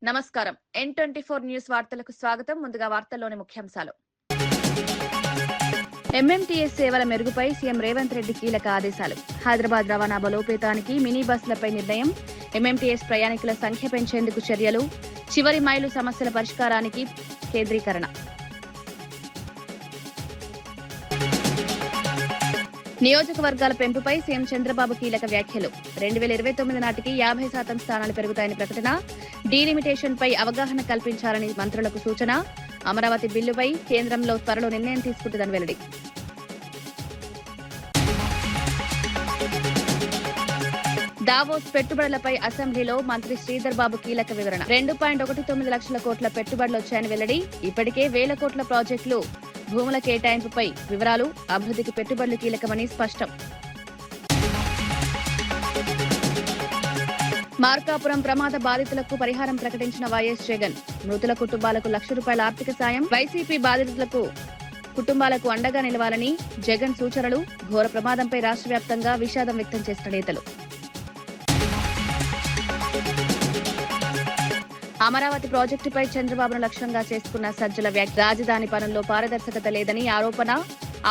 నమస్కారం. N24 news వార్తలకు స్వాగతం. ముందుగా వార్తల్లోని ముఖ్యాంశాలు. ఎంఎంటీఎస్ సేవల మెరుగుపై సీఎం రేవంత్ రెడ్డి కీలక ఆదేశాలు. హైదరాబాద్ రవాణా బలోపేతానికి మినీ బస్సులపై నిర్ణయం. ఎంఎంటీఎస్ ప్రయాణికుల సంఖ్య పెంచేందుకు చర్యలు. చివరి మైలు సమస్యల పరిష్కారానికి కేంద్రీకరణ. నియోజకవర్గాల పెంపుపై సీఎం చంద్రబాబు కీలక వ్యాఖ్యలు. 2029 నాటికి 50% స్థానాలు పెరుగుతాయని ప్రకటన. డీలిమిటేషన్పై అవగాహన కల్పించాలని మంత్రులకు సూచన. అమరావతి బిల్లుపై కేంద్రంలో త్వరలో నిర్ణయం తీసుకుంటుందని వెల్లడి. దావోస్ పెట్టుబడులపై అసెంబ్లీలో మంత్రి శ్రీధర్ బాబు కీలక వివరణ. 2.19 లక్షల కోట్ల పెట్టుబడులు వచ్చాయని వెల్లడి. ఇప్పటికే 1000 కోట్ల ప్రాజెక్టులు భూముల కేటాయింపుపై వివరాలు. అభివృద్ధికి పెట్టుబడులు కీలకమని స్పష్టం. మార్కాపురం ప్రమాద బాధితులకు పరిహారం ప్రకటించిన వైఎస్ జగన్. మృతుల కుటుంబాలకు ₹1,00,000 ఆర్థిక సాయం. వైసీపీ బాధితులకు కుటుంబాలకు అండగా నిలవాలని జగన్ సూచనలు. ఘోర ప్రమాదంపై రాష్ట్ర వ్యాప్తంగా విషాదం వ్యక్తం చేసిన నేతలు. అమరావతి ప్రాజెక్టుపై చంద్రబాబును లక్ష్యంగా చేసుకున్న సజ్జల వ్యాఖ్య. రాజధాని పనుల్లో పారదర్శకత లేదని ఆరోపణ.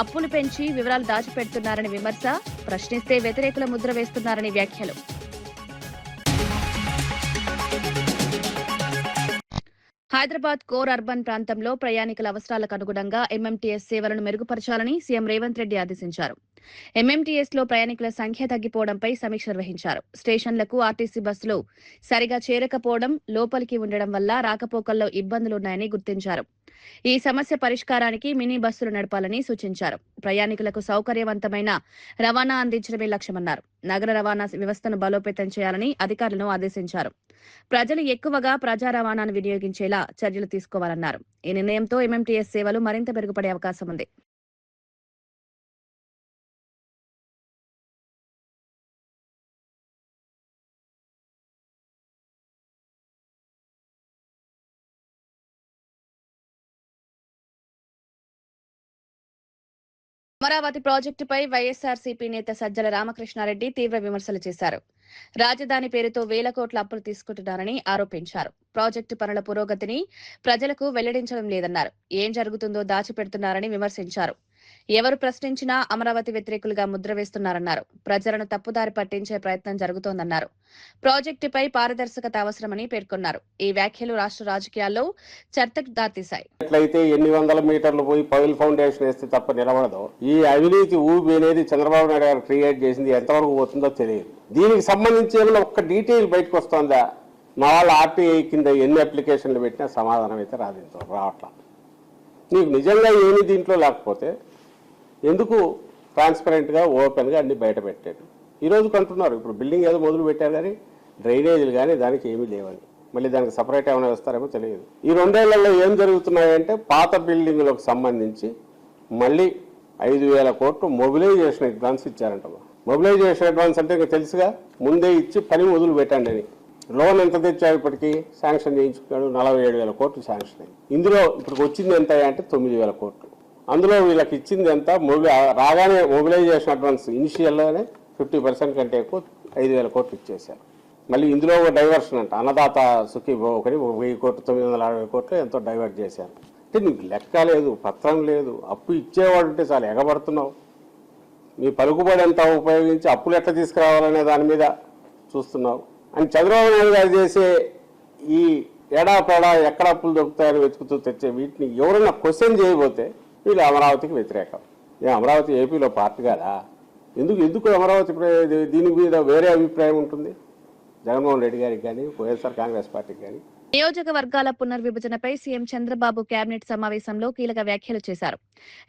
అప్పులు పెంచి వివరాలు దాచిపెడుతున్నారని విమర్శ. ప్రశ్నిస్తే వ్యతిరేకుల ముద్ర వేస్తున్నారని వ్యాఖ్యలు. హైదరాబాద్ కోర్ అర్బన్ ప్రాంతంలో ప్రయాణికుల అవసరాలకు అనుగుణంగా ఎంఎంటీఎస్ సేవలను మెరుగుపరచాలని సీఎం రేవంత్ రెడ్డి ఆదేశించారు. ఎంఎంటీఎస్ లో ప్రయాణికుల సంఖ్య తగ్గిపోవడంపై సమీక్ష నిర్వహించారు. స్టేషన్లకు ఆర్టీసీ బస్సులు సరిగా చేరకపోవడం, లోపలికి ఉండడం వల్ల రాకపోకల్లో ఇబ్బందులున్నాయని గుర్తించారు. ఈ సమస్య పరిష్కారానికి మినీ బస్సులు నడపాలని సూచించారు. ప్రయాణికులకు సౌకర్యవంతమైన రవాణా అందించడమే లక్ష్యమన్నారు. నగర రవాణా వ్యవస్థను బలోపేతం చేయాలని అధికారులను ఆదేశించారు. ప్రజలు ఎక్కువగా ప్రజా రవాణాను వినియోగించేలా చర్యలు తీసుకోవాలన్నారు. ఈ నిర్ణయంతో ఎంఎంటీఎస్ సేవలు మరింత మెరుగుపడే అవకాశం ఉంది. అమరావతి ప్రాజెక్టుపై వైఎస్ఆర్సీపీ నేత సజ్జల రామకృష్ణారెడ్డి తీవ్ర విమర్శలు చేశారు. రాజధాని పేరుతో 1000 కోట్ల అప్పులు తీసుకుంటున్నారని ఆరోపించారు. ప్రాజెక్టు పనుల పురోగతిని ప్రజలకు వెల్లడించడం లేదన్నారు. ఏం జరుగుతుందో దాచిపెడుతున్నారని విమర్శించారు. ఎవరు ప్రశ్నించినా అమరావతి వ్యతిరేకులుగా ముద్ర వేస్తున్నారన్నారు. ప్రజలను తప్పుదారి పట్టించే ప్రయత్నం జరుగుతోందన్నారు. ప్రాజెక్టుపై పారదర్శకత అవసరమని పేర్కొన్నారు. ఈ వ్యాఖ్యలు రాష్ట్ర రాజకీయాల్లో చర్చకు దారితీశాయి. ఎట్లయితే ఎన్ని వందల మీటర్లు పోయి పైల్ ఫౌండేషన్ వేస్తే తప్ప నిలబడదు. ఈ అవినీతి ఊబి అనేది చంద్రబాబు నాయుడు గారు క్రియేట్ చేసింది ఎంతవరకు పోతుందో తెలియదు. దీనికి సంబంధించి ఏమైనా ఒక్క డీటెయిల్ బయటకు వస్తుందా? మా వాళ్ళ ఆర్టీఐ కింద ఎన్ని అప్లికేషన్లు పెట్టినా సమాధానం అయితే రావట్లా. నీకు నిజంగా ఏమి దీంట్లో లేకపోతే ఎందుకు ట్రాన్స్పరెంట్గా ఓపెన్గా అన్ని బయట పెట్టాడు? ఈరోజు కంటున్నారు ఇప్పుడు బిల్డింగ్ ఏదో మొదలు పెట్టారు కానీ డ్రైనేజీలు కానీ దానికి ఏమీ లేవని. మళ్ళీ దానికి సపరేట్ ఏమైనా వేస్తారేమో తెలియదు. ఈ 2 ఏళ్లలో ఏం జరుగుతున్నాయంటే పాత బిల్డింగులకు సంబంధించి మళ్ళీ 5,000 కోట్లు మొబిలైజేషన్ అడ్వాన్స్ ఇచ్చారంట. మొబిలైజేషన్ అడ్వాన్స్ అంటే ఇంకా తెలుసుగా, ముందే ఇచ్చి పని మొదలు పెట్టండి అని. లోన్ ఎంత తెచ్చారు ఇప్పటికీ? శాంక్షన్ చేయించుకున్నాడు 47,000 కోట్లు శాంక్షన్ అయింది. ఇందులో ఇప్పుడు వచ్చింది ఎంత అంటే 9,000 కోట్లు. అందులో వీళ్ళకి ఇచ్చింది ఎంత? రాగానే మొబిలైజేషన్ అడ్వాన్స్ ఇనిషియల్లోనే 50% కంటే ఎక్కువ 5,000 కోట్లు ఇచ్చేశారు. మళ్ళీ ఇందులో డైవర్షన్ అంట, అన్నదాత సుఖీభో ఒకటి 1,000 కోట్లు 960 కోట్లు ఎంతో డైవర్ట్ చేశారు. అంటే నీకు లెక్క లేదు, పత్రం లేదు. అప్పు ఇచ్చేవాడు అంటే చాలా ఎగబడుతున్నావు. నీ పలుకుబడి ఎంత ఉపయోగించి అప్పులు ఎట్లా తీసుకురావాలనే దాని మీద చూస్తున్నావు అని చంద్రబాబు నాయుడు గారు చేసే ఈ ఏడాపేడా ఎక్కడ అప్పులు దొరుకుతాయని వెతుకుతూ తెచ్చే వీటిని ఎవరైనా క్వశ్చన్ చేయబోతే వీళ్ళు అమరావతికి వ్యతిరేకం. అమరావతి ఏపీలో పార్టీ కాదా? ఎందుకు అమరావతి దీని మీద వేరే అభిప్రాయం ఉంటుంది జగన్మోహన్ రెడ్డి గారికి కానీ వైఎస్ఆర్ కాంగ్రెస్ పార్టీకి కానీ? నియోజకవర్గాల పునర్విభజనపై సీఎం చంద్రబాబు కేబినెట్ సమావేశంలో కీలక వ్యాఖ్యలు చేశారు.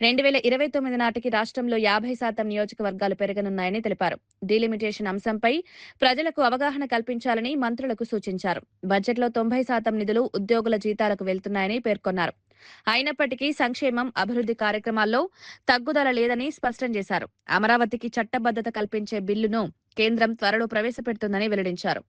2029 నాటికి రాష్ట్రంలో 50% నియోజకవర్గాలు పెరగనున్నాయని తెలిపారు. డీలిమిటేషన్ అంశంపై ప్రజలకు అవగాహన కల్పించాలని మంత్రులకు సూచించారు. బడ్జెట్లో 90% నిధులు ఉద్యోగుల జీతాలకు వెళ్తున్నాయని పేర్కొన్నారు. అయినప్పటికీ సంక్షేమం, అభివృద్ధి కార్యక్రమాల్లో తగ్గుదల లేదని స్పష్టం చేశారు. అమరావతికి చట్టబద్దత కల్పించే బిల్లును కేంద్రం త్వరలో ప్రవేశపెడుతుందని వెల్లడించారు.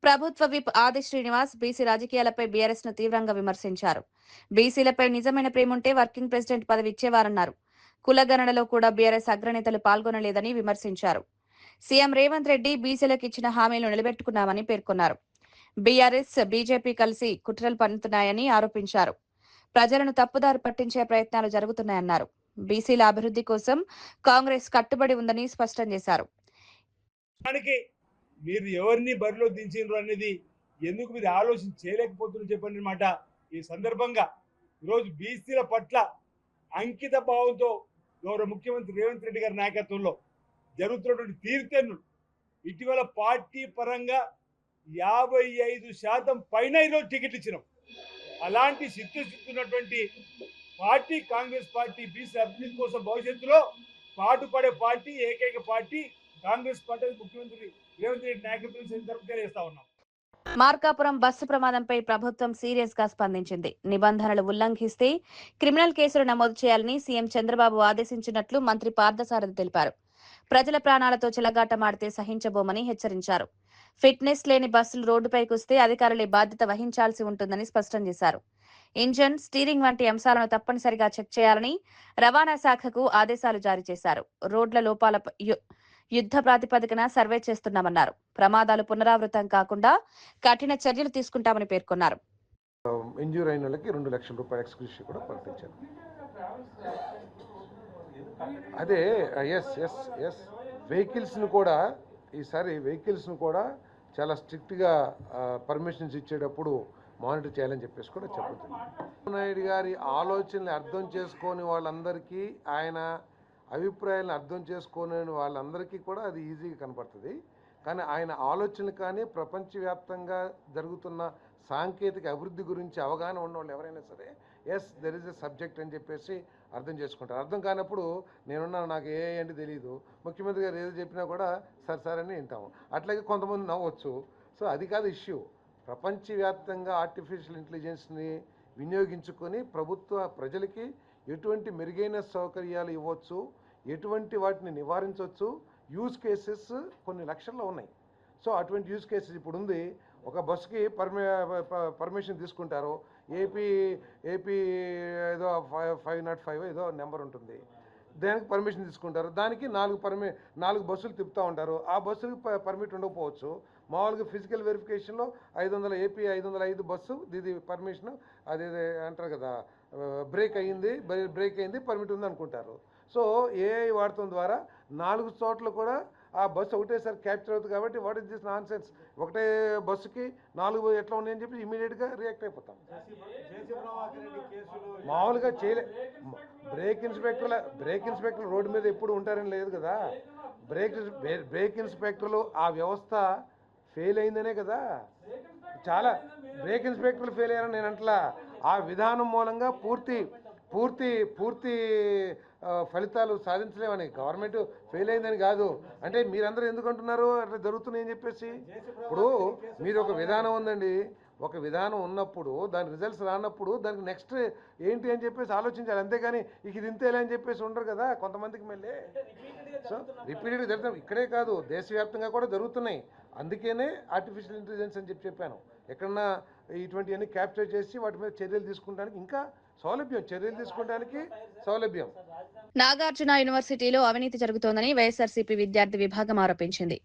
ప్రభుత్వ విప్ ఆది శ్రీనివాస్ బీసీ రాజకీయాలపై బీఆర్ఎస్ ను తీవ్రంగా విమర్శించారు. బీసీలపై నిజమైన ప్రేముంటే వర్కింగ్ ప్రెసిడెంట్ పదవి ఇచ్చేవారన్నారు. కులగణనలో కూడా బీఆర్ఎస్ అగ్రనేతలు పాల్గొనలేదని విమర్శించారు. సీఎం రేవంత్ రెడ్డి బీసీలకు ఇచ్చిన హామీలు నిలబెట్టుకున్నామని పేర్కొన్నారు. బీఆర్ఎస్ బీజేపీ కలిసి కుట్రలు పన్నుతున్నాయని ఆరోపించారు. ప్రజలను తప్పుదారి పట్టించే ప్రయత్నాలు జరుగుతున్నాయన్నారు. బీసీల అభివృద్ధి కోసం కాంగ్రెస్ కట్టుబడి ఉందని స్పష్టం చేశారు. మీరు ఎవరిని బరిలో దించారు అనేది ఎందుకు మీరు ఆలోచన చేయలేకపోతున్నారు చెప్పండి మాట. ఈ సందర్భంగా ఈరోజు బీసీల పట్ల అంకిత భావంతో గౌరవ ముఖ్యమంత్రి రేవంత్ రెడ్డి గారి నాయకత్వంలో జరుగుతున్నటువంటి తీరుతెన్నులు ఇటీవల పార్టీ పరంగా 55% పైన ఈరోజు టికెట్లు ఇచ్చినాం. అలాంటి సిద్ధున్నటువంటి పార్టీ కాంగ్రెస్ పార్టీ బీసీ అభివృద్ధి కోసం భవిష్యత్తులో పాటుపడే పార్టీ ఏకైక పార్టీ కాంగ్రెస్ పార్టీ ముఖ్యమంత్రి రేవంత్ రెడ్డి నాయకత్వం తెలియజేస్తా ఉన్నాం. మార్కాపురం బస్సు ప్రమాదంపై ప్రభుత్వం సీరియస్ గా స్పందించింది. నిబంధనలు ఉల్లంఘిస్తే క్రిమినల్ కేసులు నమోదు చేయాలని సీఎం చంద్రబాబు ఆదేశించినట్లు మంత్రి పార్థసారథి తెలిపారు. ప్రజల ప్రాణాలతో చెలగాటమాడితే సహించబోమని హెచ్చరించారు. ఫిట్నెస్ లేని బస్సులు రోడ్డుపైకి వస్తే అధికారులే బాధ్యత వహించాల్సి ఉంటుందని స్పష్టం చేశారు. ఇంజన్, స్టీరింగ్ వంటి అంశాలను తప్పనిసరిగా చెక్ చేయాలని రవాణా శాఖకు ఆదేశాలు జారీ చేశారు. రోడ్ల లోపాల యుద్ధ ప్రాతిపదికన సర్వే చేస్తున్నామన్నారు. ప్రమాదాలు పునరావృతం కాకుండా కఠిన చర్యలు తీసుకుంటామని పేర్కొన్నారు. ఇంజ్యూర్ అయిన వాళ్ళకి 2 లక్షల రూపాయల ఎక్స్క్యూషన్ కూడా ప్రకటించారు. అదే ఎస్ వెహికల్స్ను కూడా ఈసారి వెహికల్స్ను కూడా చాలా స్ట్రిక్ట్గా పర్మిషన్స్ ఇచ్చేటప్పుడు మానిటర్ చేయాలని చెప్పేసి కూడా చెప్తుంది. నాయుడు గారి ఆలోచనలు అర్థం చేసుకొని వాళ్ళందరికీ, ఆయన అభిప్రాయాలను అర్థం చేసుకునే వాళ్ళందరికీ కూడా అది ఈజీగా కనపడుతుంది. కానీ ఆయన ఆలోచనలు కానీ ప్రపంచవ్యాప్తంగా జరుగుతున్న సాంకేతిక అభివృద్ధి గురించి అవగాహన ఉన్న వాళ్ళు ఎవరైనా సరే దెర్ ఇస్ ఎ సబ్జెక్ట్ అని చెప్పేసి అర్థం చేసుకుంటారు. అర్థం కానప్పుడు నేనున్నాను, నాకు ఏంటి తెలియదు, ముఖ్యమంత్రి గారు ఏదో చెప్పినా కూడా సార్ అని వింటాము. అట్లాగే కొంతమంది నవ్వచ్చు. సో అది కాదు ఇష్యూ. ప్రపంచవ్యాప్తంగా ఆర్టిఫిషియల్ ఇంటెలిజెన్స్ని వినియోగించుకొని ప్రజలకి ఎటువంటి మెరుగైన సౌకర్యాలు ఇవ్వచ్చు, ఎటువంటి వాటిని నివారించవచ్చు, యూజ్ కేసెస్ కొన్ని లక్షల్లో ఉన్నాయి. సో అటువంటి యూజ్ కేసెస్ ఇప్పుడు ఉంది. ఒక బస్సుకి పర్మిషన్ తీసుకుంటారు. ఏపీ ఏదో 505 ఏదో నెంబర్ ఉంటుంది, దానికి పర్మిషన్ తీసుకుంటారు. దానికి 4 బస్సులు తిప్పుతూ ఉంటారు. ఆ బస్సుకి పర్మిట్ ఉండకపోవచ్చు. మామూలుగా ఫిజికల్ వెరిఫికేషన్లో 500 ఏపీ 505 బస్సు ఇది పర్మిషన్, అది అంటారు కదా, బ్రేక్ అయింది పర్మిట్ ఉంది అనుకుంటారు. సో ఏఐ వాడటం ద్వారా 4 చోట్ల కూడా ఆ బస్సు ఒకటేసారి క్యాప్చర్ అవుతుంది. కాబట్టి what is this non sense, ఒకటే బస్సుకి 4 ఎట్లా ఉన్నాయని చెప్పి ఇమీడియట్గా రియాక్ట్ అయిపోతాం. మామూలుగా బ్రేక్ ఇన్స్పెక్టర్లు రోడ్డు మీద ఎప్పుడు ఉంటారని లేదు కదా. బ్రేక్ ఇన్స్పెక్టర్లు ఆ వ్యవస్థ ఫెయిల్ అయిందనే కదా. చాలా బ్రేక్ ఇన్స్పెక్టర్లు ఫెయిల్ అయ్యారని నేను అంటలా. ఆ విధానం మూలంగా పూర్తి ఫలితాలు సాధించలేమని, గవర్నమెంట్ ఫెయిల్ అయిందని కాదు. అంటే మీరందరూ ఎందుకు అంటున్నారు అట్లా జరుగుతున్నాయని చెప్పేసి? ఇప్పుడు మీరు ఒక విధానం ఉందండి, ఒక విధానం ఉన్నప్పుడు దాని రిజల్ట్స్ రానప్పుడు దానికి నెక్స్ట్ ఏంటి అని చెప్పేసి ఆలోచించాలి. అంతేగాని ఇది ఇంతేలే అని చెప్పేసి ఉండరు కదా కొంతమందికి. మళ్ళీ సో రిపీటెడ్గా జరుగుతాం. ఇక్కడే కాదు, దేశవ్యాప్తంగా కూడా జరుగుతున్నాయి. అందుకనే ఆర్టిఫిషియల్ ఇంటెలిజెన్స్ అని చెప్పాను. ఎక్కడన్నా ఇటువంటివన్నీ క్యాప్చర్ చేసి వాటి మీద చర్యలు తీసుకుంటానికి ఇంకా చర్యలు తీసుకోవడానికి సౌలభ్యం. నాగార్జున యూనివర్సిటీలో అవినీతి జరుగుతోందని వైఎస్ఆర్సీపీ విద్యార్థి విభాగం ఆరోపించింది.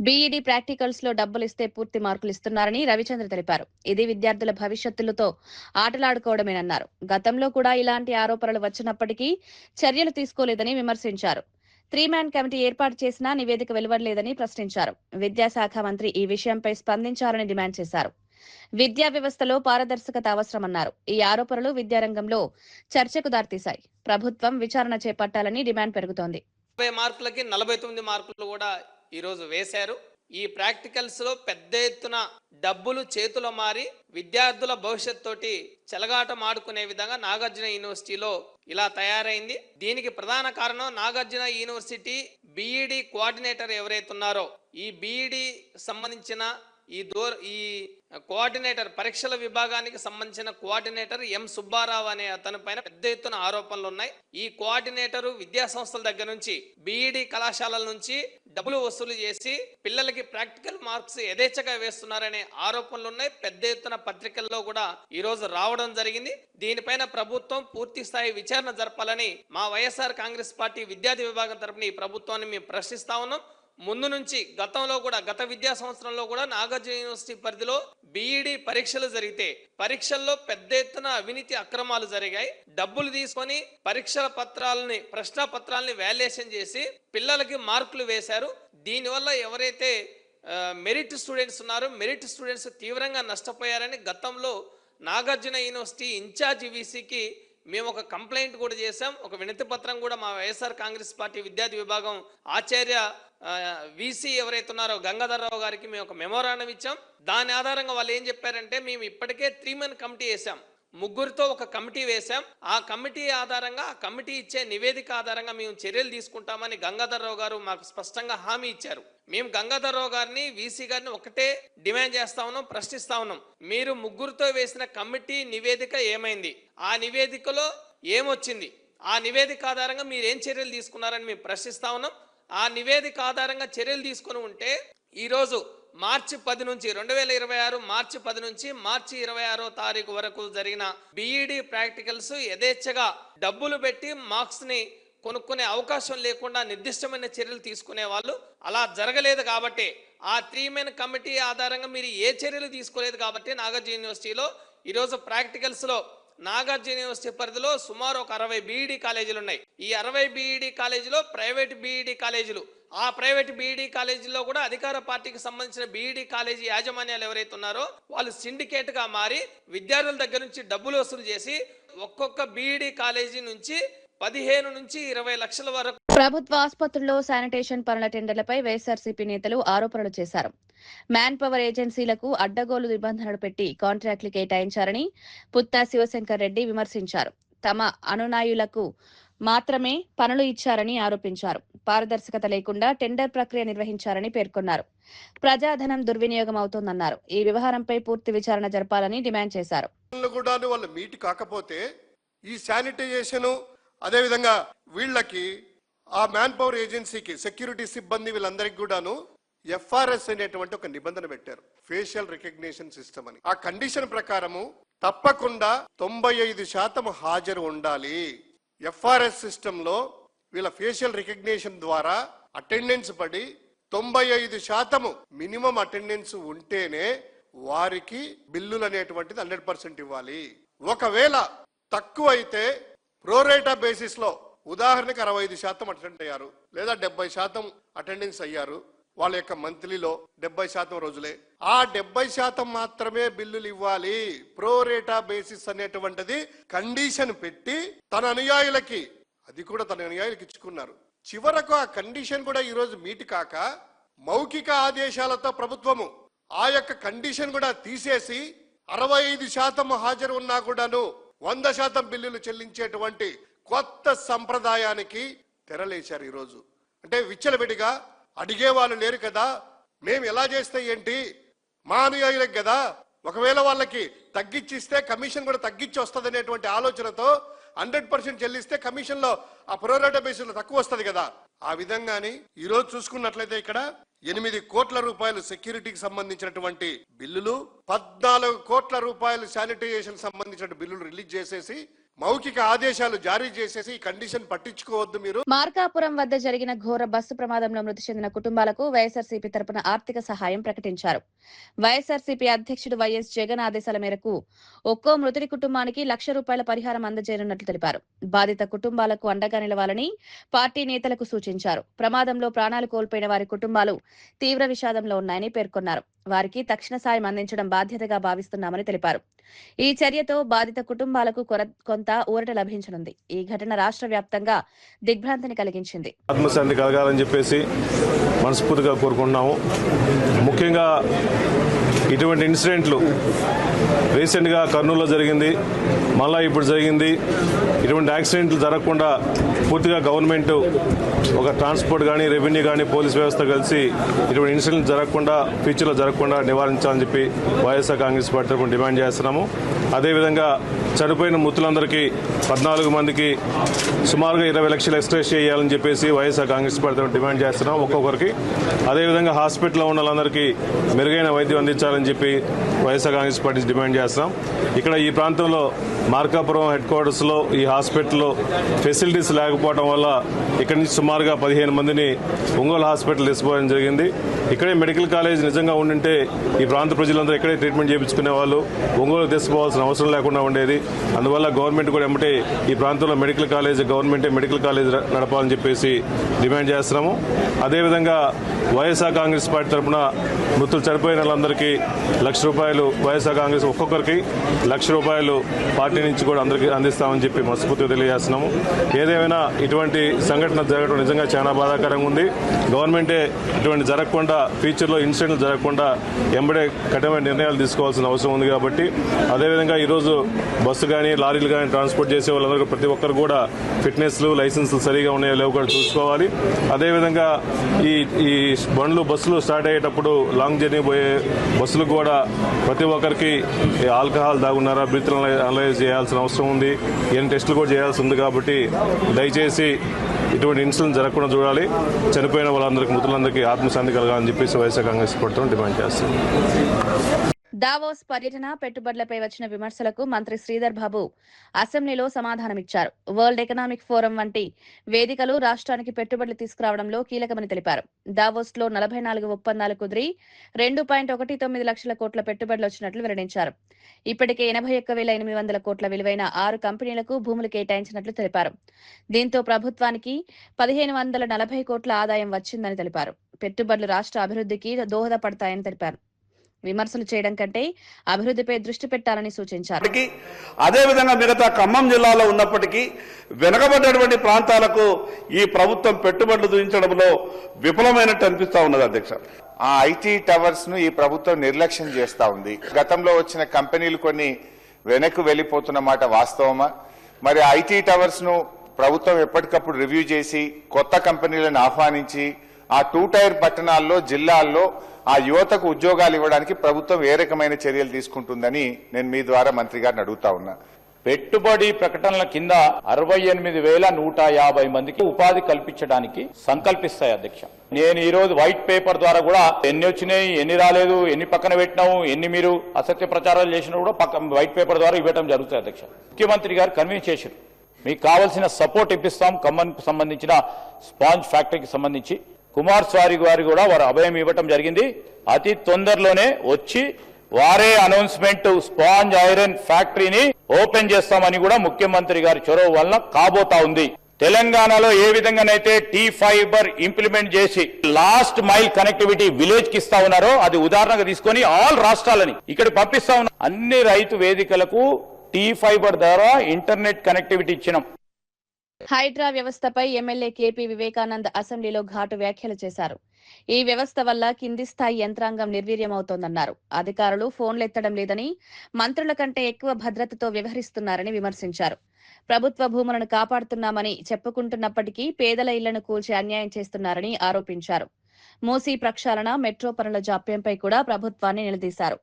బీఈడీ ప్రాక్టికల్స్ లో డబ్బులు ఇస్తే పూర్తి మార్కులు ఇస్తున్నారని రవిచంద్ర తెలిపారు. ఇది విద్యార్థుల భవిష్యత్తులతో ఆటలాడుకోవడమేనన్నారు. గతంలో కూడా ఇలాంటి ఆరోపణలు వచ్చినప్పటికీ చర్యలు తీసుకోలేదని విమర్శించారు. 3-man కమిటీ ఏర్పాటు చేసినా నివేదిక వెలువడలేదని ప్రశ్నించారు. విద్యాశాఖ మంత్రి ఈ విషయంపై స్పందించాలని డిమాండ్ చేశారు. విద్యా వ్యవస్థలో పారదర్శకత అవసరమన్నారు. ఈ ఆరోపణలు విద్యారంగంలో చర్చకు దారితీశాయి. ప్రభుత్వం విచారణ చేపట్టాలని డిమాండ్ పెరుగుతోంది. 50 మార్కులకి 49 మార్కులు కూడా ఈరోజు వేశారు. ఈ ప్రాక్టికల్స్ లో పెద్ద ఎత్తున డబ్బులు చేతుల మారి విద్యార్థుల భవిష్యత్తు చెలగాటం ఆడుకునే విధంగా నాగార్జున యూనివర్సిటీలో ఇలా తయారైంది. దీనికి ప్రధాన కారణం నాగార్జున యూనివర్సిటీ బీఈడీ కోఆర్డినేటర్ ఎవరైతే ఉన్నారో, ఈ బీఈడీ సంబంధించిన ఈ కోఆర్డినేటర్ పరీక్షల విభాగానికి సంబంధించిన కోఆర్డినేటర్ ఎం సుబ్బారావు అనే అతని పైన పెద్ద ఎత్తున ఆరోపణలు ఉన్నాయి. ఈ కోఆర్డినేటర్ విద్యా సంస్థల దగ్గర నుంచి బీఈడి కళాశాలల నుంచి డబ్బులు వసూలు చేసి పిల్లలకి ప్రాక్టికల్ మార్క్స్ యథేచ్ఛగా వేస్తున్నారనే ఆరోపణలు ఉన్నాయి. పెద్ద ఎత్తున పత్రికల్లో కూడా ఈ రోజు రావడం జరిగింది. దీనిపైన ప్రభుత్వం పూర్తి స్థాయి విచారణ జరపాలని మా వైఎస్ఆర్ కాంగ్రెస్ పార్టీ విద్యార్థి విభాగం తరపున ఈ ప్రభుత్వాన్ని మేము ప్రశ్నిస్తా ఉన్నాం. ముందు నుంచి గత విద్యా సంవత్సరంలో కూడా నాగార్జున యూనివర్సిటీ పరిధిలో బీఈడి పరీక్షలు జరిగితే పరీక్షల్లో పెద్ద ఎత్తున అవినీతి అక్రమాలు జరిగాయి. డబ్బులు తీసుకొని ప్రశ్న పత్రాలని వాల్యుయేషన్ చేసి పిల్లలకి మార్కులు వేశారు. దీనివల్ల ఎవరైతే మెరిట్ స్టూడెంట్స్ ఉన్నారో మెరిట్ స్టూడెంట్స్ తీవ్రంగా నష్టపోయారని గతంలో నాగార్జున యూనివర్సిటీ ఇన్ఛార్జ్ వీసీకి మేము ఒక కంప్లైంట్ కూడా చేశాం. ఒక వినతి పత్రం కూడా మా వైఎస్ఆర్ కాంగ్రెస్ పార్టీ విద్యార్థి విభాగం ఆచార్య వీసీ ఎవరైతే ఉన్నారో గంగాధర్రావు గారికి మేము ఒక మెమోరాండం ఇచ్చాం. దాని ఆధారంగా వాళ్ళు ఏం చెప్పారంటే మేము ఇప్పటికే 3 మెన్ కమిటీ వేసాం, 3గురితో ఒక కమిటీ వేశాం. ఆ కమిటీ ఆధారంగా ఆ కమిటీ ఇచ్చే నివేదిక ఆధారంగా మేము చర్యలు తీసుకుంటామని గంగాధర్రావు గారు మాకు స్పష్టంగా హామీ ఇచ్చారు. మేము గంగాధర్రావు గారిని వీసీ గారిని ఒకటే డిమాండ్ చేస్తా ఉన్నాం, ప్రశ్నిస్తా ఉన్నాం. మీరు 3గురితో వేసిన కమిటీ నివేదిక ఏమైంది, ఆ నివేదికలో ఏమొచ్చింది, ఆ నివేదిక ఆధారంగా మీరు ఏం చర్యలు తీసుకున్నారని మేము ప్రశ్నిస్తా ఉన్నాం. ఆ నివేదిక ఆధారంగా చర్యలు తీసుకుని ఉంటే ఈరోజు మార్చి 10 నుంచి 2026 మార్చి 10 నుంచి మార్చి 26వ తారీఖు వరకు జరిగిన బీఈడి ప్రాక్టికల్స్ యథేచ్ఛగా డబ్బులు పెట్టి మార్క్స్ ని కొనుక్కునే అవకాశం లేకుండా నిర్దిష్టమైన చర్యలు తీసుకునే వాళ్ళు. అలా జరగలేదు కాబట్టి ఆ 3 మెన్ కమిటీ ఆధారంగా మీరు ఏ చర్యలు తీసుకోలేదు కాబట్టి నాగార్జున యూనివర్సిటీలో ఈరోజు ప్రాక్టికల్స్ లో నాగార్జున యూనివర్సిటీ పరిధిలో సుమారు ఒక 60 బీఈడి కాలేజీలు ఉన్నాయి. ఈ 60 బీఈడి కాలేజీలో ప్రైవేట్ బీఈడి కాలేజీలు, ఆ ప్రైవేట్ బీఈడి కాలేజీలో కూడా అధికార పార్టీకి సంబంధించిన బీఈడి కాలేజీ యాజమాన్యాలు ఎవరైతే ఉన్నారో వాళ్ళు సిండికేట్ గా మారి విద్యార్థుల దగ్గర నుంచి డబ్బులు వసూలు చేసి ఒక్కొక్క బీఈడి కాలేజీ నుంచి 15 నుంచి 20 లక్షల వరకు. ప్రభుత్వ ఆసుపత్రుల్లో శానిటేషన్ పనుల టెండర్లపై వైఎస్ఆర్సీపీ నేతలు ఆరోపణలు చేశారు. మ్యాన్ పవర్ ఏజెన్సీలకు అడ్డగోలు నిబంధనలు పెట్టి కాంట్రాక్టులు కేటాయించారని పుత్తా శివశంకర్ రెడ్డి విమర్శించారు. తమ అనునాయులకు మాత్రమే పనులు ఇచ్చారని ఆరోపించారు. పారదర్శకత లేకుండా టెండర్ ప్రక్రియ నిర్వహించారని పేర్కొన్నారు. ప్రజాధనం దుర్వినియోగం అవుతోందన్నారు. ఈ వ్యవహారంపై పూర్తి విచారణ జరపాలని డిమాండ్ చేశారు. వాళ్ళు మీట్ కాకపోతే ఈ శానిటైజేషన్ అదేవిధంగా వీళ్ళకి ఆ మ్యాన్ పవర్ ఏజెన్సీకి సెక్యూరిటీ సిబ్బంది వీళ్ళందరికీ కూడాను ఎఫ్ఆర్ఎస్ అనేటువంటి ఒక నిబంధన పెట్టారు, ఫేషియల్ రికగ్నిషన్ సిస్టమ్ అని. ఆ కండిషన్ ప్రకారము తప్పకుండా 95% హాజరు ఉండాలి. ఎఫ్ఆర్ఎస్ సిస్టమ్ లో వీళ్ళ ఫేషియల్ రికగ్నిషన్ ద్వారా అటెండెన్స్ పడి 95% మినిమం అటెండెన్స్ ఉంటేనే వారికి బిల్లులు అనేటువంటిది 100% ఇవ్వాలి. ఒకవేళ తక్కువ అయితే ప్రోరేటా బేసిస్ లో ఉదాహరణకు 65% అటెండ్ అయ్యారు లేదా 70% అటెండెన్స్ అయ్యారు, వాళ్ళ యొక్క మంత్లీలో 70% రోజులే, ఆ 70% మాత్రమే బిల్లులు ఇవ్వాలి. ప్రోరేటా బేసిస్ అనేటువంటిది కండిషన్ పెట్టి తన అనుయాయులకి ఇచ్చుకున్నారు. చివరకు ఆ కండిషన్ కూడా ఈ రోజు మీట్ కాక మౌఖిక ఆదేశాలతో ప్రభుత్వము ఆ యొక్క కండిషన్ కూడా తీసేసి 65% హాజరు ఉన్నా కూడాను 100% బిల్లులు చెల్లించేటువంటి కొత్త సంప్రదాయానికి తెరలేశారు. ఈరోజు అంటే విచ్చలవిడిగా అడిగే వాళ్ళు లేరు కదా, మేము ఎలా చేస్తే ఏంటి, మా అనుయాయులకు కదా, ఒకవేళ వాళ్ళకి తగ్గించిస్తే కమిషన్ కూడా తగ్గించి వస్తుంది అనేటువంటి ఆలోచనతో 100% చెల్లిస్తే కమిషన్ లో ఆ ప్రోరేటా బేసిస్ లో తక్కువ వస్తుంది కదా. ఆ విధంగాని ఈ రోజు చూసుకున్నట్లయితే ఇక్కడ 8 కోట్ల రూపాయలు సెక్యూరిటీకి సంబంధించినటువంటి బిల్లులు, 14 కోట్ల రూపాయలు శానిటైజేషన్ సంబంధించిన బిల్లులు రిలీజ్ చేసేసి మౌఖిక ఆదేశాలు జారీ చేసేసి ఈ కండిషన్ పట్టించుకోవద్దు మీరు. మార్కాపురం వద్ద జరిగిన ఘోర బస్సు ప్రమాదంలో మృతి చెందిన కుటుంబాలకు వైఎస్ఆర్సీపీ తరపున ఆర్థిక సహాయం ప్రకటించారు. వైఎస్ఆర్సీపీ అధ్యక్షుడు వైఎస్ జగన్ ఆదేశాల మేరకు ఒక్కో మృతుడి కుటుంబానికి ₹1,00,000 పరిహారం అందజేయనున్నట్లు తెలిపారు. బాధిత కుటుంబాలకు అండగా నిలవాలని పార్టీ నేతలకు సూచించారు. ప్రమాదంలో ప్రాణాలు కోల్పోయిన వారి కుటుంబాలు తీవ్ర విషాదంలో ఉన్నాయని పేర్కొన్నారు. వారికి తక్షణ సాయం అందించడం బాధ్యతగా భావిస్తున్నామని తెలిపారు. ఈ చర్యతో బాధిత కుటుంబాలకు కొంత ఊరట లభించనుంది. ఈ ఘటన రాష్ట్ర వ్యాప్తంగా దిగ్భ్రాంతిని కలిగించింది. ఆత్మశాంతి కలగాలని చెప్పేసి మనస్ఫూర్తిగా కోరుకుంటున్నాము. ముఖ్యంగా ఇటువంటి ఇన్సిడెంట్లు రీసెంట్గా కర్నూలులో జరిగింది, మళ్ళా ఇప్పుడు జరిగింది. ఇటువంటి యాక్సిడెంట్లు జరగకుండా పూర్తిగా గవర్నమెంట్ ఒక ట్రాన్స్పోర్ట్ కానీ, రెవెన్యూ కానీ, పోలీస్ వ్యవస్థ కలిసి ఇటువంటి ఇన్సిడెంట్లు జరగకుండా, ఫ్యూచర్లో జరగకుండా నివారించాలని చెప్పి వైఎస్ఆర్ కాంగ్రెస్ పార్టీ తరఫున డిమాండ్ చేస్తున్నాము. అదేవిధంగా చనిపోయిన మృతులందరికీ 14 మందికి సుమారుగా 20 లక్షలు ఎక్స్ట్రేస్ చేయాలని చెప్పేసి వైఎస్ఆర్ కాంగ్రెస్ పార్టీ తరఫున డిమాండ్ చేస్తున్నాం ఒక్కొక్కరికి. అదేవిధంగా హాస్పిటల్లో ఉన్న వాళ్ళందరికీ మెరుగైన వైద్యం అందించాలని చెప్పి వైఎస్ఆర్ కాంగ్రెస్ పార్టీ డిమాండ్ చేస్తున్నాం. ఇక్కడ ఈ ప్రాంతంలో మార్కాపురం హెడ్ క్వార్టర్స్లో ఈ హాస్పిటల్లో ఫెసిలిటీస్ లేకపోవడం వల్ల ఇక్కడి నుంచి సుమారుగా 15 మందిని ఒంగోలు హాస్పిటల్ తీసుకోవడం జరిగింది. ఇక్కడే మెడికల్ కాలేజ్ నిజంగా ఉండింటే ఈ ప్రాంత ప్రజలందరూ ఇక్కడే ట్రీట్మెంట్ చేయించుకునే వాళ్ళు, ఒంగోలు తీసుకోవాల్సిన అవసరం లేకుండా ఉండేది. అందువల్ల గవర్నమెంట్ కూడా ఏమంటే ఈ ప్రాంతంలో మెడికల్ కాలేజ్, గవర్నమెంటే మెడికల్ కాలేజ్ నడపాలని చెప్పేసి డిమాండ్ చేస్తున్నాము. అదేవిధంగా వైఎస్ఆర్ కాంగ్రెస్ పార్టీ తరఫున మృతులు చనిపోయిన వాళ్ళందరికీ ₹1,00,000 వైఎస్ఆర్ కాంగ్రెస్ ఒక్కొక్కరికి ₹1,00,000 పార్టీ నుంచి కూడా అందరికీ అందిస్తామని చెప్పి మనస్ఫూర్తిగా తెలియజేస్తున్నాము. ఏదేమైనా ఇటువంటి సంఘటన జరగడం నిజంగా చాలా బాధాకరంగా ఉంది. గవర్నమెంటే ఇటువంటి జరగకుండా, ఫ్యూచర్లో ఇన్సిడెంట్లు జరగకుండా ఎంబడే కఠినమైన నిర్ణయాలు తీసుకోవాల్సిన అవసరం ఉంది. కాబట్టి అదేవిధంగా ఈరోజు బస్సు కానీ, లారీలు కానీ ట్రాన్స్పోర్ట్ చేసే వాళ్ళందరూ ప్రతి ఒక్కరు కూడా ఫిట్నెస్లు, లైసెన్సులు సరిగా ఉన్నాయో లేవు కూడా చూసుకోవాలి. అదేవిధంగా ఈ బస్సులు స్టార్ట్ అయ్యేటప్పుడు లాంగ్ జర్నీ పోయే బస్సులు కూడా ప్రతి ఒక్కరికి ఆల్కహాల్ తాగున్నారా, బ్రీత్ అనలైజ్ చేయాల్సిన అవసరం ఉంది. ఏం టెస్టులు కూడా చేయాల్సి ఉంది. కాబట్టి దయచేసి ఇటువంటి ఇన్సిడెంట్ జరగకుండా చూడాలి. చనిపోయిన వాళ్ళందరికీ, మృతులందరికీ ఆత్మశాంతి కలగాలని చెప్పేసి వైఎస్ఆర్ కాంగ్రెస్ పార్టీ డిమాండ్ చేస్తుంది. దావోస్ పర్యటన, పెట్టుబడులపై వచ్చిన విమర్శలకు మంత్రి శ్రీధర్ బాబు అసెంబ్లీలో సమాధానమిచ్చారు. వరల్డ్ ఎకనామిక్ ఫోరం వంటి వేదికలు రాష్ట్రానికి పెట్టుబడులు తీసుకురావడంలో కీలకమని తెలిపారు. దావోస్ లో 44 ఒప్పందాలు కుదిరి 2.19 లక్షల కోట్ల పెట్టుబడులు వచ్చినట్లు వెల్లడించారు. ఇప్పటికే 81,800 కోట్ల విలువైన 6 కంపెనీలకు భూములు కేటాయించినట్లు తెలిపారు. దీంతో ప్రభుత్వానికి 1,540 కోట్ల ఆదాయం వచ్చిందని తెలిపారు. పెట్టుబడులు రాష్ట్ర అభివృద్ధికి దోహదపడతాయని తెలిపారు. విమర్శలు చేయడం కంటే అభివృద్ధిపై దృష్టి పెట్టాలని సూచించారు. అదేవిధంగా మిగతా ఖమ్మం జిల్లాలో ఉన్నప్పటికీ వెనుకబడ్డటువంటి ప్రాంతాలకు ఈ ప్రభుత్వం పెట్టుబడులు చూపించడంలో విఫలమైనట్టు అనిపిస్తా ఉన్నది అధ్యక్ష. ఆ ఐటీ టవర్స్ ను ఈ ప్రభుత్వం నిర్లక్ష్యం చేస్తా ఉంది. గతంలో వచ్చిన కంపెనీలు కొన్ని వెనక్కు వెళ్లిపోతున్న మాట వాస్తవమా? మరి ఐటీ టవర్స్ ను ప్రభుత్వం ఎప్పటికప్పుడు రివ్యూ చేసి కొత్త కంపెనీలను ఆహ్వానించి ఆ 2 టైర్ పట్టణాల్లో, జిల్లాల్లో ఆ యువతకు ఉద్యోగాలు ఇవ్వడానికి ప్రభుత్వం ఏ రకమైన చర్యలు తీసుకుంటుందని నేను మీ ద్వారా మంత్రి గారిని అడుగుతా ఉన్నా. పెట్టుబడి ప్రకటనల కింద 68,150 మందికి ఉపాధి కల్పించడానికి సంకల్పిస్తాయి అధ్యక్ష. నేను ఈ రోజు వైట్ పేపర్ ద్వారా కూడా ఎన్ని వచ్చినాయి, ఎన్ని రాలేదు, ఎన్ని పక్కన పెట్టినాము, ఎన్ని మీరు అసత్య ప్రచారాలు చేసినా కూడా వైట్ పేపర్ ద్వారా ఇవ్వడం జరుగుతాయి అధ్యక్ష. ముఖ్యమంత్రి గారు కన్విన్స్ చేశారు, మీకు కావాల్సిన సపోర్ట్ ఇప్పిస్తాం. ఖమ్మానికి సంబంధించిన స్పాంజ్ ఫ్యాక్టరీకి సంబంధించి కుమారస్వామి గారు కూడా వారు అభయం ఇవ్వటం జరిగింది. అతి తొందరలోనే వచ్చి వారే అనౌన్స్మెంట్ స్పాంజ్ ఐరన్ ఫ్యాక్టరీని ఓపెన్ చేస్తామని కూడా ముఖ్యమంత్రి గారి చొరవ వలన కాబోతా ఉంది. తెలంగాణలో ఏ విధంగానైతే టీ ఫైబర్ ఇంప్లిమెంట్ చేసి లాస్ట్ మైల్ కనెక్టివిటీ విలేజ్ కి ఇస్తా ఉన్నారో అది ఉదాహరణగా తీసుకొని ఆల్ రాష్ట్రాలని ఇక్కడ పంపిస్తా ఉన్నారు. అన్ని రైతు వేదికలకు టీ ఫైబర్ ద్వారా ఇంటర్నెట్ కనెక్టివిటీ ఇచ్చినాం. హైడ్రా వ్యవస్థపై ఎమ్మెల్యే కేపీ వివేకానంద్ అసెంబ్లీలో ఘాటు వ్యాఖ్యలు చేశారు. ఈ వ్యవస్థ వల్ల కింది స్థాయి యంత్రాంగం నిర్వీర్యమవుతోందన్నారు. అధికారులు ఫోన్లు ఎత్తడం లేదని, మంత్రుల కంటే ఎక్కువ భద్రతతో వ్యవహరిస్తున్నారని విమర్శించారు. ప్రభుత్వ భూములను కాపాడుతున్నామని చెప్పుకుంటున్నప్పటికీ పేదల ఇళ్లను కూల్చి అన్యాయం చేస్తున్నారని ఆరోపించారు. మూసీ ప్రక్షాళన, మెట్రో పనుల జాప్యంపై కూడా ప్రభుత్వాన్ని నిలదీశారు.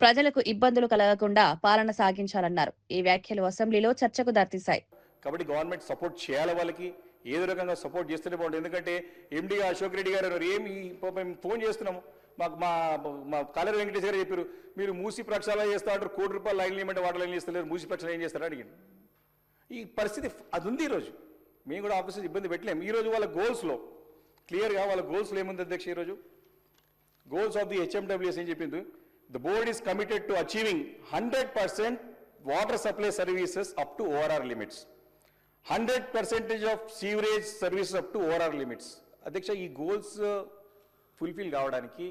ప్రజలకు ఇబ్బందులు కలగకుండా పాలన సాగించాలన్నారు. ఈ వ్యాఖ్యలు అసెంబ్లీలో చర్చకు దారితీశాయి. కాబట్టి గవర్నమెంట్ సపోర్ట్ చేయాలి, వాళ్ళకి ఏదో రకంగా సపోర్ట్ చేస్తూనే బాగుంటుంది. ఎందుకంటే ఎండి అశోక్ రెడ్డి గారు ఏమి మేము ఫోన్ చేస్తున్నాము, మాకు మా కాలేరు వెంకటేష్ గారు చెప్పారు, మీరు మూసి ప్రక్షాళన చేస్తా అంటారు, ₹1,00,00,000 లైన్లు ఇవ్వమంటే వాటర్ లైన్లు ఇస్తలేరు, మూసి ప్రక్షాళన ఏం చేస్తారని అడిగింది. ఈ పరిస్థితి అది ఉంది. ఈరోజు మేము కూడా ఆఫీసర్ ఇబ్బంది పెట్టలేము. ఈరోజు వాళ్ళ గోల్స్లో క్లియర్గా వాళ్ళ గోల్స్లో ఏముంది అధ్యక్ష? ఈరోజు గోల్స్ ఆఫ్ ది హెచ్ఎండబ్ల్యూఎస్ ఏం చెప్పింది? The board is committed to achieving 100% water supply services up to ORR limits, 100% of sewerage services up to ORR limits. అధ్యక్ష, ఈ గోల్స్ ఫుల్ఫిల్ కావడానికి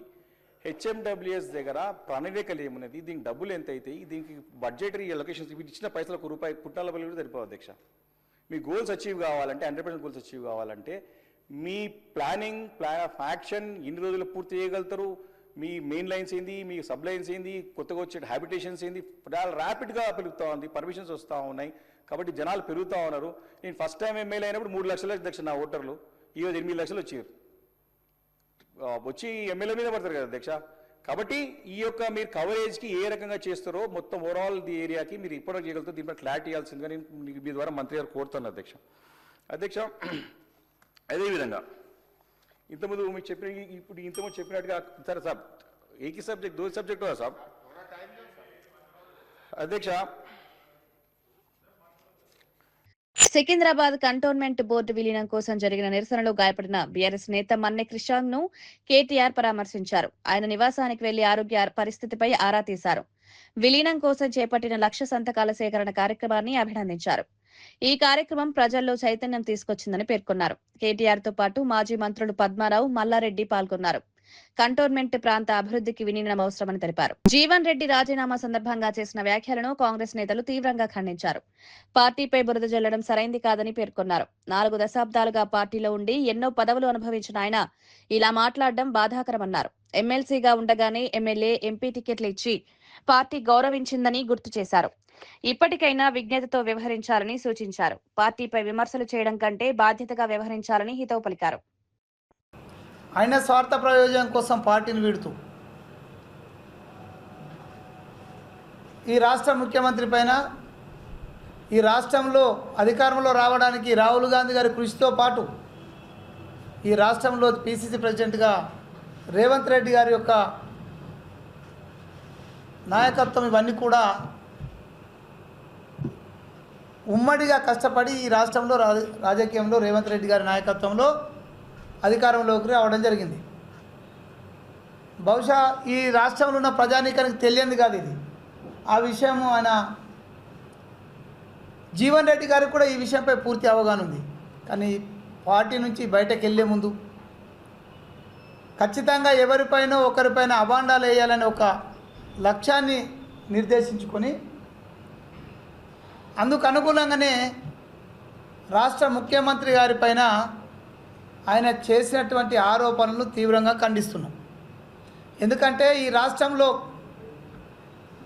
హెచ్ఎండబ్ల్యూఎస్ దగ్గర ప్రణాళికలు ఏమున్నది, దీనికి డబ్బులు ఎంత అవుతాయి, దీనికి బడ్జెటరీ లొకేషన్స్ ఇచ్చిన పైసలకు రూపాయి పుట్టాల బలి కూడా సరిపోవు అధ్యక్ష. మీ గోల్స్ అచీవ్ కావాలంటే 100% గోల్స్ అచీవ్ కావాలంటే మీ ప్లాన్ ఆఫ్ యాక్షన్ ఎన్ని రోజులు పూర్తి చేయగలుగుతారు, మీ మెయిన్ లైన్స్ ఏంది, మీ సబ్ లైన్స్ ఏంది, కొత్తగా వచ్చే హ్యాబిటేషన్స్ ఏంది, చాలా ర్యాపిడ్గా పెరుగుతూ ఉంది, పర్మిషన్స్ వస్తూ ఉన్నాయి. కాబట్టి జనాలు పెరుగుతూ ఉన్నారు. నేను ఫస్ట్ టైం ఎమ్మెల్యే అయినప్పుడు 3 లక్షల అధ్యక్ష నా ఓటర్లు, ఈరోజు 8 లక్షలు వచ్చారు. వచ్చి ఎమ్మెల్యే మీద పడతారు కదా అధ్యక్ష. కాబట్టి ఈ యొక్క మీరు కవరేజ్కి ఏ రకంగా చేస్తారో మొత్తం ఓవరాల్ ది ఏరియాకి మీరు ఇప్పటివరకు చేయగలుగుతారు. దీంట్లో క్లారిటీ ఇవ్వాల్సిందిగా నేను మీ ద్వారా మంత్రి గారు కోరుతాను అధ్యక్ష. అదేవిధంగా ఇంతకుముందు మీకు చెప్పిన ఇప్పుడు ఇంతకుముందు చెప్పినట్టుగా సరే సార్ ఏకీ సబ్జెక్ట్ 2 సబ్జెక్టు సార్ అధ్యక్ష. సికింద్రాబాద్ కంటోన్మెంట్ బోర్డు విలీనం కోసం జరిగిన నిరసనలో గాయపడిన బీఆర్ఎస్ నేత మన్నె కృష్ణాంగ్ ను కేటీఆర్ పరామర్శించారు. ఆయన నివాసానికి వెళ్లి ఆరోగ్య పరిస్థితిపై ఆరా తీశారు. విలీనం కోసం చేపట్టిన 1,00,000 సంతకాల సేకరణ కార్యక్రమాన్ని అభినందించారు. ఈ కార్యక్రమం ప్రజల్లో చైతన్యం తీసుకొచ్చిందని పేర్కొన్నారు. కేటీఆర్ తో పాటు మాజీ మంత్రులు పద్మారావు, మల్లారెడ్డి పాల్గొన్నారు. కంటోన్మెంట్ ప్రాంత అభివృద్ధికి విలీనం అవసరమని తెలిపారు. జీవన్ రెడ్డి రాజీనామా సందర్భంగా చేసిన వ్యాఖ్యలను కాంగ్రెస్ నేతలు తీవ్రంగా ఖండించారు. పార్టీపై బురద జల్లడం సరైంది కాదని పేర్కొన్నారు. 4 దశాబ్దాలుగా పార్టీలో ఉండి ఎన్నో పదవులు అనుభవించిన ఆయన ఇలా మాట్లాడడం బాధాకరమన్నారు. ఎమ్మెల్సీగా ఉండగానే ఎమ్మెల్యే, ఎంపీ టికెట్లు ఇచ్చి పార్టీ గౌరవించిందని గుర్తు చేశారు. ఇప్పటికైనా విజ్ఞతతో వ్యవహరించాలని సూచించారు. పార్టీపై విమర్శలు చేయడం కంటే బాధ్యతగా వ్యవహరించాలని హితవు పలికారు. ఆయన స్వార్థ ప్రయోజనం కోసం పార్టీని వీడుతూ ఈ రాష్ట్ర ముఖ్యమంత్రి పైన, ఈ రాష్ట్రంలో అధికారంలో రావడానికి రాహుల్ గాంధీ గారి కృషితో పాటు ఈ రాష్ట్రంలో పిసిసి ప్రెసిడెంట్గా రేవంత్ రెడ్డి గారి యొక్క నాయకత్వం, ఇవన్నీ కూడా ఉమ్మడిగా కష్టపడి ఈ రాష్ట్రంలో రాజకీయంలో రేవంత్ రెడ్డి గారి నాయకత్వంలో అధికారంలోకి రావడం జరిగింది. బహుశా ఈ రాష్ట్రంలో ఉన్న ప్రజానీకానికి తెలియంది కాదు ఇది. ఆ విషయము ఆయన జీవన్ రెడ్డి గారికి కూడా ఈ విషయంపై పూర్తి అవగాహన ఉంది. కానీ పార్టీ నుంచి బయటకు వెళ్ళే ముందు ఖచ్చితంగా ఎవరిపైనో ఒకరిపైన అభాండాలు వేయాలని ఒక లక్ష్యాన్ని నిర్దేశించుకొని అందుకు అనుగుణంగానే రాష్ట్ర ముఖ్యమంత్రి గారిపైన ఆయన చేసినటువంటి ఆరోపణలను తీవ్రంగా ఖండిస్తున్నాం. ఎందుకంటే ఈ రాష్ట్రంలో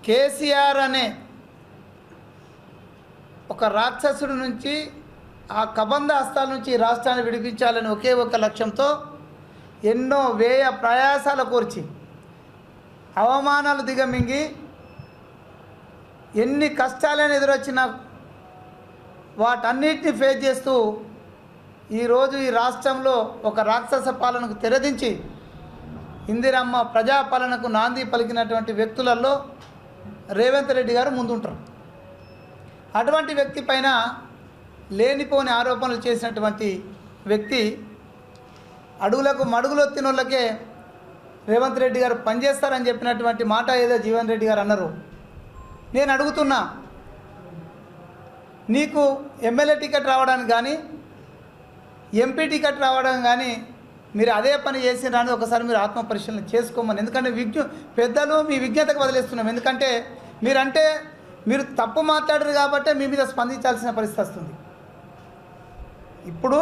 కేసీఆర్ అనే ఒక రాక్షసుడి నుంచి, ఆ కబంధ హస్తాల నుంచి ఈ రాష్ట్రాన్ని విడిపించాలని ఒకే ఒక లక్ష్యంతో ఎన్నో వ్యయ ప్రయాసాల కోర్చి అవమానాలు దిగమింగి ఎన్ని కష్టాలను ఎదురొచ్చినా వాటన్నిటిని ఫేస్ చేస్తూ ఈరోజు ఈ రాష్ట్రంలో ఒక రాక్షస పాలనకు తెరదించి ఇందిరమ్మ ప్రజాపాలనకు నాంది పలికినటువంటి వ్యక్తులలో రేవంత్ రెడ్డి గారు ముందుంటారు. అటువంటి వ్యక్తి పైన లేనిపోని ఆరోపణలు చేసినటువంటి వ్యక్తి అడుగులకు మడుగులొత్తిన వాళ్ళకే రేవంత్ రెడ్డి గారు పనిచేస్తారని చెప్పినటువంటి మాట ఏదో జీవన్ రెడ్డి గారు అన్నారు. నేను అడుగుతున్నా, నీకు ఎమ్మెల్యే టికెట్ రావడానికి కానీ ఎంపీ టికెట్ రావడం కానీ మీరు అదే పని చేసినారని ఒకసారి మీరు ఆత్మ పరిశీలన చేసుకోమని. ఎందుకంటే పెద్దలు మీ విజ్ఞతకు వదిలేస్తున్నాం. ఎందుకంటే మీరు తప్పు మాట్లాడరు కాబట్టి మీ మీద స్పందించాల్సిన పరిస్థితి వస్తుంది. ఇప్పుడు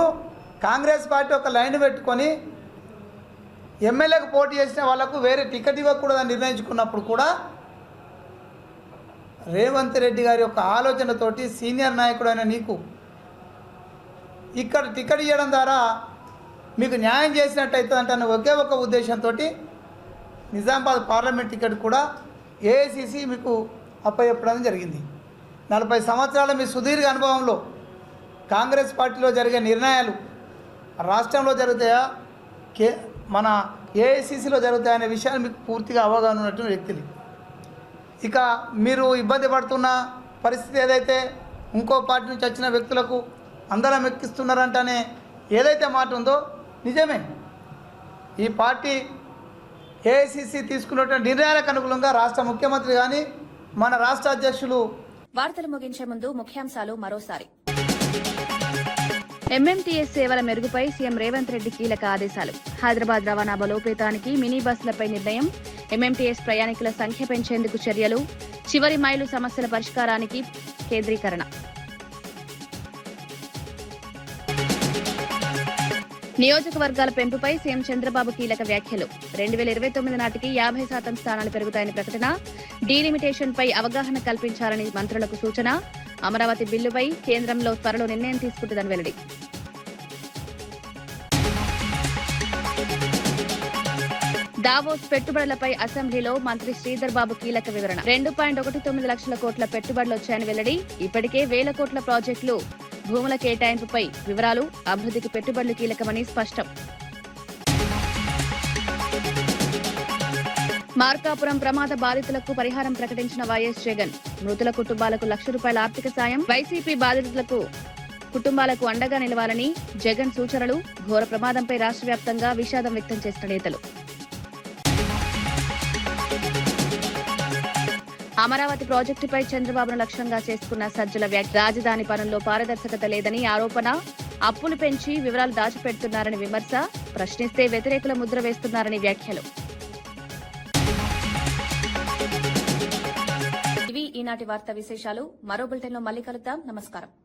కాంగ్రెస్ పార్టీ ఒక లైన్ పెట్టుకొని ఎమ్మెల్యేకు పోటీ చేసిన వాళ్ళకు వేరే టికెట్ ఇవ్వకూడదని నిర్ణయించుకున్నప్పుడు కూడా రేవంత్ రెడ్డి గారి యొక్క ఆలోచనతోటి సీనియర్ నాయకుడైన నీకు ఇక్కడ టికెట్ ఇవ్వడం ద్వారా మీకు న్యాయం చేసినట్టయితే అంటే ఒకే ఒక ఉద్దేశంతో నిజామాబాద్ పార్లమెంట్ టికెట్ కూడా ఏఐసిసి మీకు అప్పచెప్పడం జరిగింది. 40 సంవత్సరాల మీ సుదీర్ఘ అనుభవంలో కాంగ్రెస్ పార్టీలో జరిగే నిర్ణయాలు రాష్ట్రంలో జరుగుతాయా, మన ఏఐసిసిలో జరుగుతాయా అనే విషయాన్ని మీకు పూర్తిగా అవగాహన ఉన్నటువంటి వ్యక్తులు. ఇక మీరు ఇబ్బంది పడుతున్న పరిస్థితి ఏదైతే ఇంకో పార్టీ నుంచి వచ్చిన వ్యక్తులకు అందరం ఎక్కిస్తున్నారంటనే ఏదైతే మాట ఉందో నిజమే. ఈ పార్టీ ఏఐసిసి తీసుకున్నటువంటి నిర్ణయాలకు అనుగుణంగా రాష్ట్ర ముఖ్యమంత్రి కానీ మన రాష్ట్ర అధ్యక్షులు. వార్తలు ముగించే ముందు ముఖ్యాంశాలు మరోసారి. ఎంఎంటీఎస్ సేవల మెరుగుపై సీఎం రేవంత్ రెడ్డి కీలక ఆదేశాలు. హైదరాబాద్ రవాణా బలోపేతానికి మినీ బస్సులపై నిర్ణయం. ఎంఎంటీఎస్ ప్రయాణికుల సంఖ్య పెంచేందుకు చర్యలు. చివరి మైలు సమస్యల పరిష్కారానికి కేంద్రీకరణ. నియోజకవర్గాల పెంపుపై సీఎం చంద్రబాబు కీలక వ్యాఖ్యలు. 2029 నాటికి 50% స్థానాలు పెరుగుతాయని ప్రకటన. డీలిమిటేషన్ పై అవగాహన కల్పించాలని మంత్రులకు సూచన. అమరావతి బిల్లుపై కేంద్రంలో త్వరలో నిర్ణయం తీసుకుంటుందని వెల్లడి. దావోస్ పెట్టుబడులపై అసెంబ్లీలో మంత్రి శ్రీధర్ బాబు కీలక వివరణ. 2.19 లక్షల కోట్ల పెట్టుబడులు వచ్చాయని వెల్లడి. ఇప్పటికే 1000 కోట్ల ప్రాజెక్టులు, భూముల కేటాయింపుపై వివరాలు, అభివృద్ధికి పెట్టుబడులు కీలకమని స్పష్టం. మార్కాపురం ప్రమాద బాధితులకు పరిహారం ప్రకటించిన వైఎస్ జగన్. మృతుల కుటుంబాలకు ₹1,00,000 ఆర్థిక సాయం. వైసీపీ బాధితులకు కుటుంబాలకు అండగా నిలవాలని జగన్ సూచనలు. ఘోర ప్రమాదంపై రాష్ట్ర వ్యాప్తంగా విషాదం వ్యక్తం చేసిన నేతలు. అమరావతి ప్రాజెక్టుపై చంద్రబాబును లక్ష్యంగా చేసుకున్న సజ్జల వ్యాఖ్య. రాజధాని పనుల్లో పారదర్శకత లేదని ఆరోపణ. అప్పులు పెంచి వివరాలు దాచిపెడుతున్నారని విమర్శ. ప్రశ్నిస్తే వ్యతిరేకుల ముద్ర వేస్తున్నారని వ్యాఖ్యలు. ఇవి ఈనాటి వార్తా విశేషాలు. మరో బులెటిన్లో మళ్ళీ కలుద్దాం. నమస్కారం.